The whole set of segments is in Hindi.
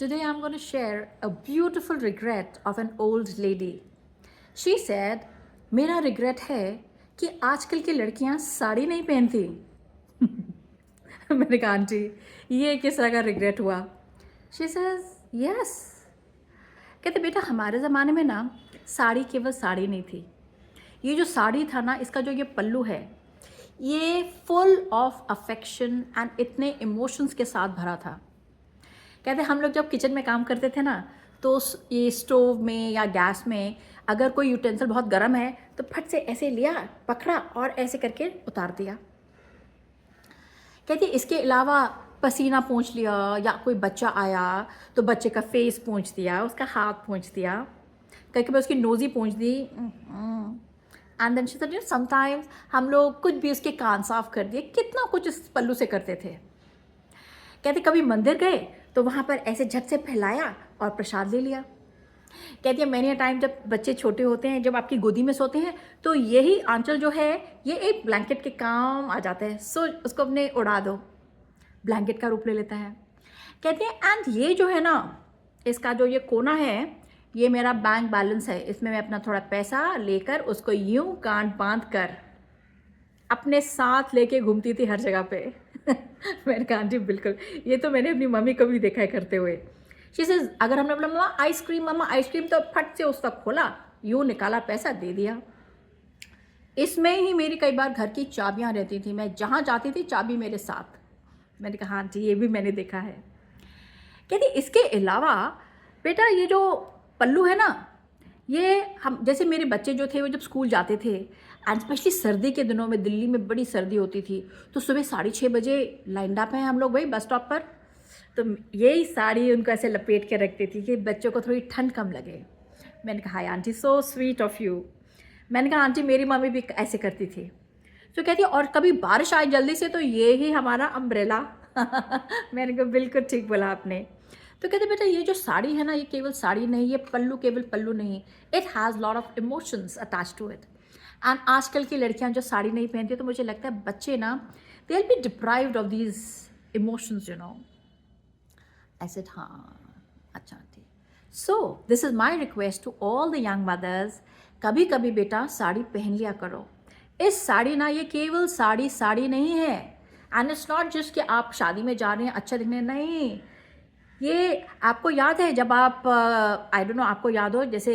Today I'm going to share a beautiful regret of an old lady. She said, मेरा regret है कि आजकल की लड़कियां साड़ी नहीं पहनती. मैंने कहा आंटी ये किस तरह का regret हुआ? She says, yes. कहते बेटा हमारे ज़माने में ना साड़ी केवल साड़ी नहीं थी. ये जो साड़ी था ना, इसका जो ये पल्लू है, ये फुल ऑफ अफेक्शन एंड इतने इमोशंस के साथ भरा था. कहते हम लोग जब किचन में काम करते थे ना, तो ये स्टोव में या गैस में अगर कोई यूटेंसिल बहुत गर्म है तो फट से ऐसे लिया, पकड़ा और ऐसे करके उतार दिया. कहते इसके अलावा पसीना पोंछ लिया, या कोई बच्चा आया तो बच्चे का फेस पोंछ दिया, उसका हाथ पोंछ दिया, कभी कभी उसकी नोज़ी पोंछ दी. And then she said sometimes हम लोग कुछ भी उसके कान साफ कर दिए, कितना कुछ इस पल्लू से करते थे. कहते कभी मंदिर गए तो वहाँ पर ऐसे झट से फैलाया और प्रसाद ले लिया. कहती है मैनी टाइम जब बच्चे छोटे होते हैं, जब आपकी गोदी में सोते हैं, तो यही आंचल जो है ये एक ब्लैंकेट के काम आ जाता है. सो उसको अपने उड़ा दो, ब्लैंकेट का रूप ले लेता है. कहते हैं एंड ये जो है ना, इसका जो ये कोना है, ये मेरा बैंक बैलेंस है, इसमें मैं अपना थोड़ा पैसा लेकर उसको यूं गांठ बांध कर अपने साथ लेके घूमती थी हर जगह पे. मैंने कहा आंटी बिल्कुल, ये तो मैंने अपनी मम्मी को भी देखा है करते हुए. शी सेज अगर हमने बोला मम्मा आइसक्रीम, तो फट से उसका खोला, यूँ निकाला, पैसा दे दिया. इसमें ही मेरी कई बार घर की चाबियाँ रहती थी, मैं जहाँ जाती थी चाबी मेरे साथ. मैंने कहा आंटी ये भी मैंने देखा है. कहती इसके अलावा बेटा ये जो पल्लू है ना, ये हम जैसे मेरे बच्चे जो थे वो जब स्कूल जाते थे, एंड स्पेशली सर्दी के दिनों में, दिल्ली में बड़ी सर्दी होती थी, तो सुबह 6:30 बजे लाइन अप हैं हम लोग भाई बस स्टॉप पर, तो यही साड़ी उनको ऐसे लपेट के रखती थी कि बच्चों को थोड़ी ठंड कम लगे. मैंने कहा hi aunty, so sweet of you. मैंने कहा आंटी मेरी मम्मी भी ऐसे करती थी. तो कहती है और कभी बारिश आए जल्दी से तो ये ही हमारा अम्ब्रेला. मैंने कहा बिल्कुल ठीक बोला आपने. तो कहते बेटा ये जो साड़ी है ना, ये केवल साड़ी नहीं, ये पल्लू केवल पल्लू नहीं, it has lot of emotions attach to it. एंड आजकल की लड़कियां जो साड़ी नहीं पहनती, तो मुझे लगता है बच्चे ना, they will be deprived of these emotions, you know. I said हाँ अच्छा ठीक. So this is my request to all the young mothers, कभी कभी बेटा साड़ी पहन लिया करो. इस साड़ी ना, ये केवल साड़ी नहीं है. एंड इट्स नॉट जस्ट कि आप शादी में जा रहे हैं अच्छा दिखने, नहीं. ये आपको याद है जब आप आई डोंट नो, आपको याद हो जैसे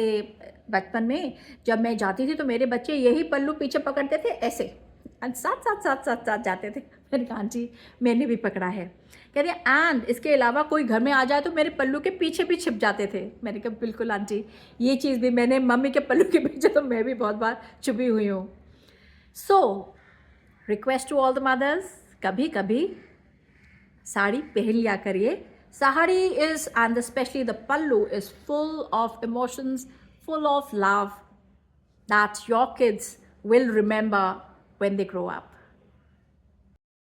बचपन में जब मैं जाती थी तो मेरे बच्चे यही पल्लू पीछे पकड़ते थे ऐसे, एंड साथ जाते थे. मैंने कहा जी मैंने भी पकड़ा है. कह रही एंड इसके अलावा कोई घर में आ जाए तो मेरे पल्लू के पीछे भी छिप जाते थे. मैंने कहा बिल्कुल आंटी, ये चीज़ भी मैंने मम्मी के पल्लू के पीछे तो मैं भी बहुत बार छुपी हुई हूँ. So request to all the mothers, कभी कभी साड़ी पहन लिया करिए. Sahari is, and especially the pallu, is full of emotions, full of love that your kids will remember when they grow up.